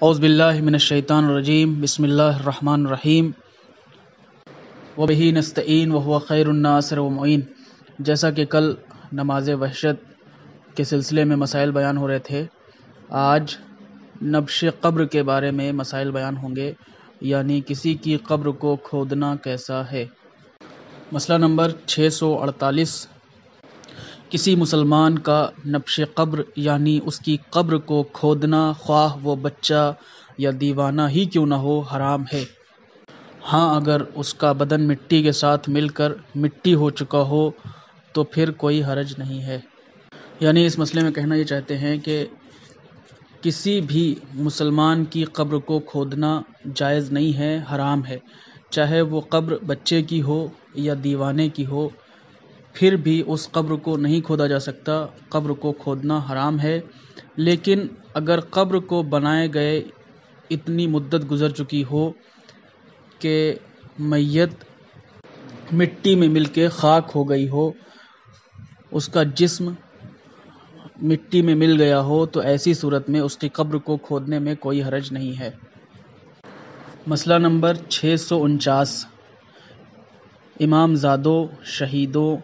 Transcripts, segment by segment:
اعوذ باللہ من الشیطان الرجیم بسم اللہ الرحمن الرحیم وبہ نستعین وہو خیر الناصر ومعین۔ جیسا کہ کل نماز وحشت کے سلسلے میں مسائل بیان ہو رہے تھے، آج نبش قبر کے بارے میں مسائل بیان ہوں گے، یعنی کسی کی قبر کو کھودنا کیسا ہے۔ مسئلہ نمبر 648، کسی مسلمان کا نبش قبر یعنی اس کی قبر کو کھودنا، خواہ وہ بچہ یا دیوانہ ہی کیوں نہ ہو، حرام ہے۔ ہاں، اگر اس کا بدن مٹی کے ساتھ مل کر مٹی ہو چکا ہو تو پھر کوئی حرج نہیں ہے۔ یعنی اس مسئلے میں کہنا یہ چاہتے ہیں کہ کسی بھی مسلمان کی قبر کو کھودنا جائز نہیں ہے، حرام ہے، چاہے وہ قبر بچے کی ہو یا دیوانے کی ہو، پھر بھی اس قبر کو نہیں کھودا جا سکتا، قبر کو کھودنا حرام ہے۔ لیکن اگر قبر کو بنائے گئے اتنی مدت گزر چکی ہو کہ میت مٹی میں مل کے خاک ہو گئی ہو، اس کا جسم مٹی میں مل گیا ہو، تو ایسی صورت میں اس کی قبر کو کھودنے میں کوئی حرج نہیں ہے۔ مسئلہ نمبر 649، امام زادوں، شہیدوں،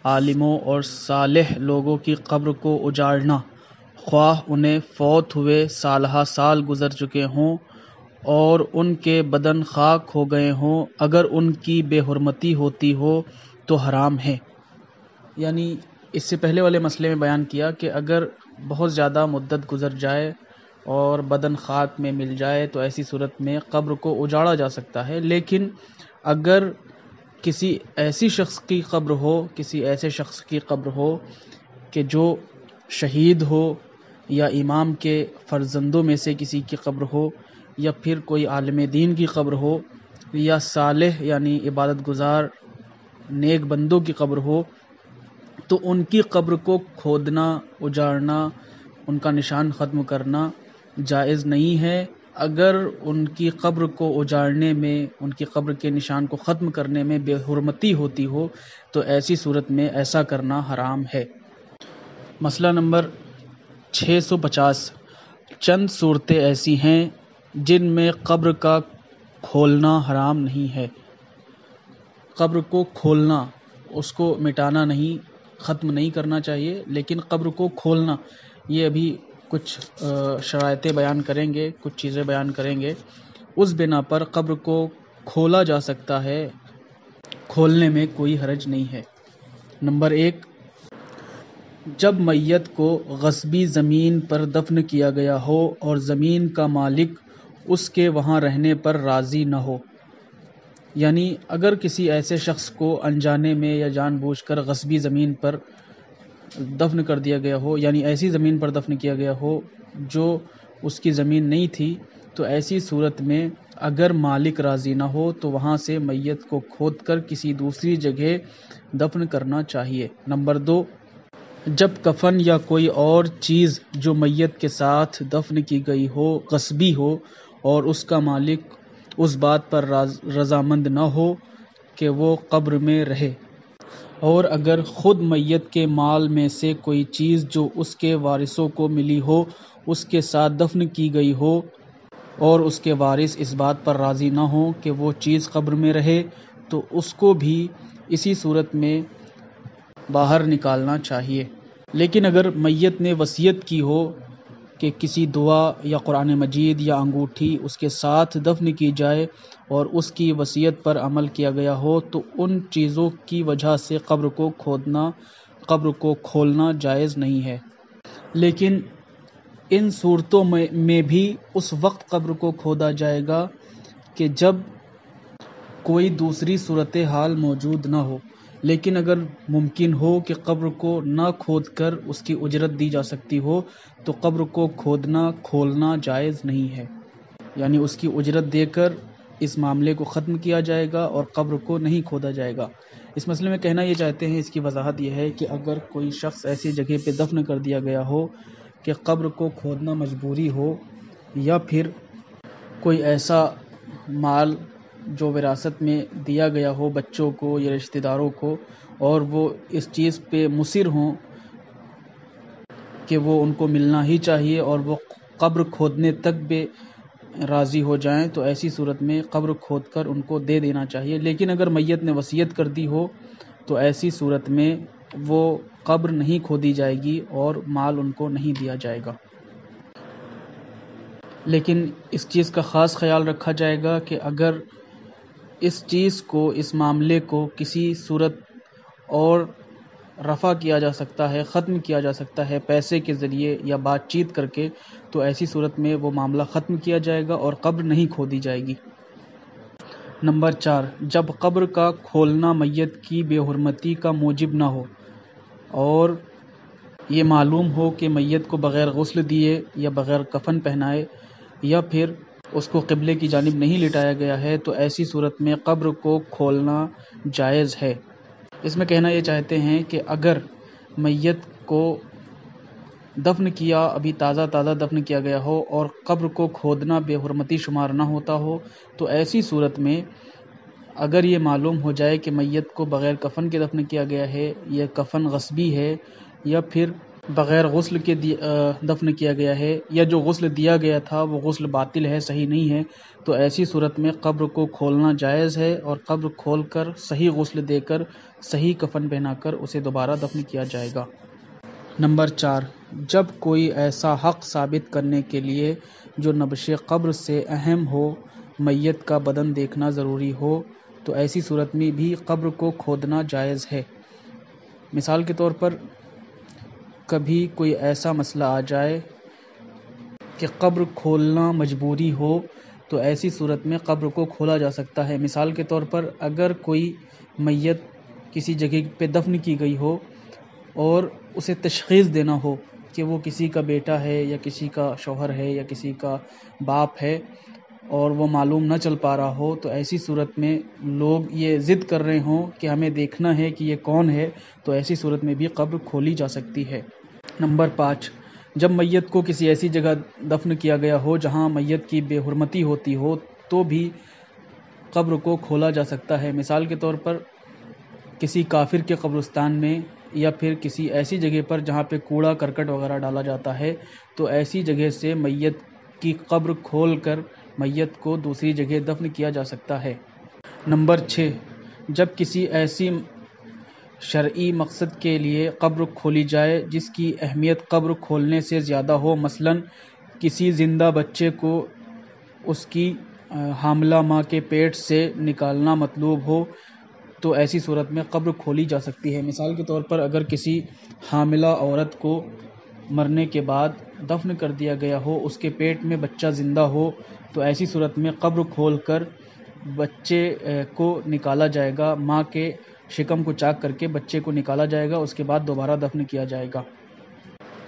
عالموں اور صالح لوگوں کی قبر کو اجاڑنا، خواہ انہیں فوت ہوئے سالہ سال گزر چکے ہوں اور ان کے بدن خاک ہو گئے ہوں، اگر ان کی بے حرمتی ہوتی ہو تو حرام ہے۔ یعنی اس سے پہلے والے مسئلے میں بیان کیا کہ اگر بہت زیادہ مدت گزر جائے اور بدن خاک میں مل جائے تو ایسی صورت میں قبر کو اجاڑا جا سکتا ہے، لیکن اگر کسی ایسی شخص کی قبر ہو، کسی ایسے شخص کی قبر ہو کہ جو شہید ہو یا امام کے فرزندوں میں سے کسی کی قبر ہو یا پھر کوئی عالم دین کی قبر ہو یا صالح یعنی عبادت گزار نیک بندوں کی قبر ہو، تو ان کی قبر کو کھودنا، اجاڑنا، ان کا نشان ختم کرنا جائز نہیں ہے۔ اگر ان کی قبر کو اجاڑنے میں، ان کی قبر کے نشان کو ختم کرنے میں بے حرمتی ہوتی ہو تو ایسی صورت میں ایسا کرنا حرام ہے۔ مسئلہ نمبر 650، چند صورتیں ایسی ہیں جن میں قبر کا کھولنا حرام نہیں ہے۔ قبر کو کھولنا، اس کو مٹانا نہیں، ختم نہیں کرنا چاہیے، لیکن قبر کو کھولنا، یہ ابھی کچھ شرائطیں بیان کریں گے، کچھ چیزیں بیان کریں گے۔ اس بنا پر قبر کو کھولا جا سکتا ہے، کھولنے میں کوئی حرج نہیں ہے۔ نمبر 1، جب میت کو غصبی زمین پر دفن کیا گیا ہو اور زمین کا مالک اس کے وہاں رہنے پر راضی نہ ہو۔ یعنی اگر کسی ایسے شخص کو انجانے میں یا جان بوجھ کر غصبی زمین پر دفن کر دیا گیا ہو، یعنی ایسی زمین پر دفن کیا گیا ہو جو اس کی زمین نہیں تھی، تو ایسی صورت میں اگر مالک راضی نہ ہو تو وہاں سے میت کو کھود کر کسی دوسری جگہ دفن کرنا چاہیے۔ نمبر 2، جب کفن یا کوئی اور چیز جو میت کے ساتھ دفن کی گئی ہو غصبی ہو اور اس کا مالک اس بات پر رضامند نہ ہو کہ وہ قبر میں رہے، اور اگر خود میت کے مال میں سے کوئی چیز جو اس کے وارثوں کو ملی ہو اس کے ساتھ دفن کی گئی ہو اور اس کے وارث اس بات پر راضی نہ ہوں کہ وہ چیز قبر میں رہے، تو اس کو بھی اسی صورت میں باہر نکالنا چاہیے۔ لیکن اگر میت نے وصیت کی ہو کہ کسی دعا یا قرآن مجید یا انگوٹھی اس کے ساتھ دفن کی جائے اور اس کی وصیت پر عمل کیا گیا ہو، تو ان چیزوں کی وجہ سے قبر کو کھودنا، قبر کو کھولنا جائز نہیں ہے۔ لیکن ان صورتوں میں بھی اس وقت قبر کو کھودا جائے گا کہ جب کوئی دوسری صورتحال موجود نہ ہو۔ لیکن اگر ممکن ہو کہ قبر کو نہ کھود کر اس کی اجرت دی جا سکتی ہو تو قبر کو کھودنا، کھولنا جائز نہیں ہے۔ یعنی اس کی اجرت دے کر اس معاملے کو ختم کیا جائے گا اور قبر کو نہیں کھودا جائے گا۔ اس مسئلے میں کہنا یہ چاہتے ہیں، اس کی وضاحت یہ ہے کہ اگر کوئی شخص ایسی جگہ پہ دفن کر دیا گیا ہو کہ قبر کو کھودنا مجبوری ہو، یا پھر کوئی ایسا مال جو وراثت میں دیا گیا ہو بچوں کو یا رشتہ داروں کو، اور وہ اس چیز پہ مصر ہوں کہ وہ ان کو ملنا ہی چاہیے اور وہ قبر کھودنے تک بھی راضی ہو جائیں تو ایسی صورت میں قبر کھود کر ان کو دے دینا چاہیے. لیکن اگر میت نے وصیت کر دی ہو تو ایسی صورت میں وہ قبر نہیں کھودی جائے گی اور مال ان کو نہیں دیا جائے گا. لیکن اس چیز کا خاص خیال رکھا جائے گا کہ اگر اس چیز کو، اس معاملے کو کسی صورت اور رفع کیا جا سکتا ہے، ختم کیا جا سکتا ہے پیسے کے ذریعے یا بات چیت کر کے، تو ایسی صورت میں وہ معاملہ ختم کیا جائے گا اور قبر نہیں کھودی جائے گی. نمبر 4، جب قبر کا کھولنا میت کی بے حرمتی کا موجب نہ ہو اور یہ معلوم ہو کہ میت کو بغیر غسل دیے یا بغیر کفن پہنائے یا پھر اس کو قبلے کی جانب نہیں لٹایا گیا ہے، تو ایسی صورت میں قبر کو کھولنا جائز ہے. اس میں کہنا یہ چاہتے ہیں کہ اگر میت کو دفن کیا، ابھی تازہ دفن کیا گیا ہو اور قبر کو کھودنا بے حرمتی شمار نہ ہوتا ہو، تو ایسی صورت میں اگر یہ معلوم ہو جائے کہ میت کو بغیر کفن کے دفن کیا گیا ہے، یا کفن غصبی ہے، یا پھر بغیر غسل کے دفن کیا گیا ہے، یا جو غسل دیا گیا تھا وہ غسل باطل ہے، صحیح نہیں ہے، تو ایسی صورت میں قبر کو کھولنا جائز ہے اور قبر کھول کر صحیح غسل دے کر صحیح کفن پہنا کر اسے دوبارہ دفن کیا جائے گا. نمبر 4، جب کوئی ایسا حق ثابت کرنے کے لیے جو نبش قبر سے اہم ہو، میت کا بدن دیکھنا ضروری ہو، تو ایسی صورت میں بھی قبر کو کھودنا جائز ہے. مثال کے طور پر کبھی کوئی ایسا مسئلہ آ جائے کہ قبر کھولنا مجبوری ہو، تو ایسی صورت میں قبر کو کھولا جا سکتا ہے. مثال کے طور پر اگر کوئی میت کسی جگہ پہ دفن کی گئی ہو اور اسے تشخیص دینا ہو کہ وہ کسی کا بیٹا ہے یا کسی کا شوہر ہے یا کسی کا باپ ہے، اور وہ معلوم نہ چل پا رہا ہو، تو ایسی صورت میں لوگ یہ ضد کر رہے ہوں کہ ہمیں دیکھنا ہے کہ یہ کون ہے، تو ایسی صورت میں بھی قبر کھولی جا سکتی ہے. نمبر 5، جب میت کو کسی ایسی جگہ دفن کیا گیا ہو جہاں میت کی بے حرمتی ہوتی ہو، تو بھی قبر کو کھولا جا سکتا ہے. مثال کے طور پر کسی کافر کے قبرستان میں یا پھر کسی ایسی جگہ پر جہاں پہ کوڑا کرکٹ وغیرہ ڈالا جاتا ہے، تو ایسی جگہ سے میت کی قبر کھول کر میت کو دوسری جگہ دفن کیا جا سکتا ہے. نمبر 6، جب کسی ایسی شرعی مقصد کے لیے قبر کھولی جائے جس کی اہمیت قبر کھولنے سے زیادہ ہو، مثلا کسی زندہ بچے کو اس کی حاملہ ماں کے پیٹ سے نکالنا مطلوب ہو، تو ایسی صورت میں قبر کھولی جا سکتی ہے. مثال کے طور پر اگر کسی حاملہ عورت کو مرنے کے بعد دفن کر دیا گیا ہو، اس کے پیٹ میں بچہ زندہ ہو، تو ایسی صورت میں قبر کھول کر بچے کو نکالا جائے گا، ماں کے شکم کو چاک کر کے بچے کو نکالا جائے گا، اس کے بعد دوبارہ دفن کیا جائے گا.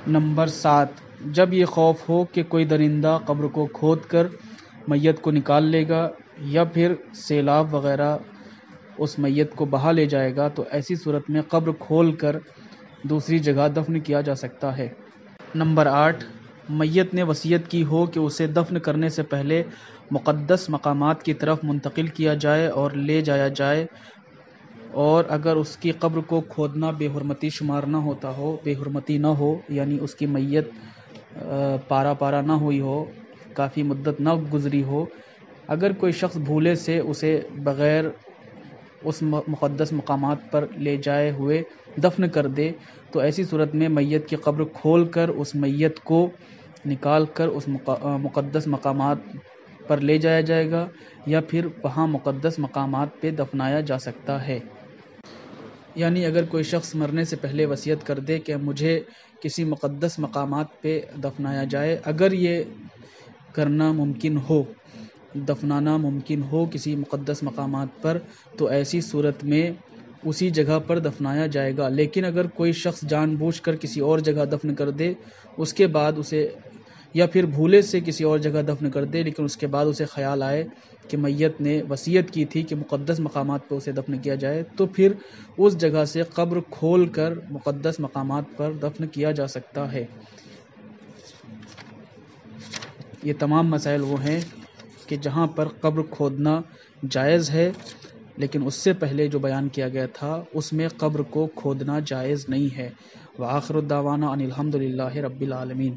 نمبر 7، جب یہ خوف ہو کہ کوئی درندہ قبر کو کھود کر میت کو نکال لے گا یا پھر سیلاب وغیرہ اس میت کو بہا لے جائے گا، تو ایسی صورت میں قبر کھول کر دوسری جگہ دفن کیا جا سکتا ہے. نمبر 8، میت نے وصیت کی ہو کہ اسے دفن کرنے سے پہلے مقدس مقامات کی طرف منتقل کیا جائے اور لے جایا جائے، اور اگر اس کی قبر کو کھودنا بے حرمتی شمار نہ ہوتا ہو، بے حرمتی نہ ہو، یعنی اس کی میت پارا نہ ہوئی ہو، کافی مدت نہ گزری ہو، اگر کوئی شخص بھولے سے اسے بغیر اس مقدس مقامات پر لے جائے ہوئے دفن کر دے، تو ایسی صورت میں میت کی قبر کھول کر اس میت کو نکال کر اس مقدس مقامات پر لے جایا جائے گا یا پھر وہاں مقدس مقامات پہ دفنایا جا سکتا ہے. یعنی اگر کوئی شخص مرنے سے پہلے وصیت کر دے کہ مجھے کسی مقدس مقامات پہ دفنایا جائے، اگر یہ کرنا ممکن ہو، دفنانا ممکن ہو کسی مقدس مقامات پر، تو ایسی صورت میں اسی جگہ پر دفنایا جائے گا. لیکن اگر کوئی شخص جان بوجھ کر کسی اور جگہ دفن کر دے، اس کے بعد اسے، یا پھر بھولے سے کسی اور جگہ دفن کر دے لیکن اس کے بعد اسے خیال آئے کہ میت نے وصیت کی تھی کہ مقدس مقامات پر اسے دفن کیا جائے، تو پھر اس جگہ سے قبر کھول کر مقدس مقامات پر دفن کیا جا سکتا ہے. یہ تمام مسائل وہ ہیں کہ جہاں پر قبر کھودنا جائز ہے، لیکن اس سے پہلے جو بیان کیا گیا تھا اس میں قبر کو کھودنا جائز نہیں ہے. وآخر الدعوانا ان الحمد للہ رب العالمین.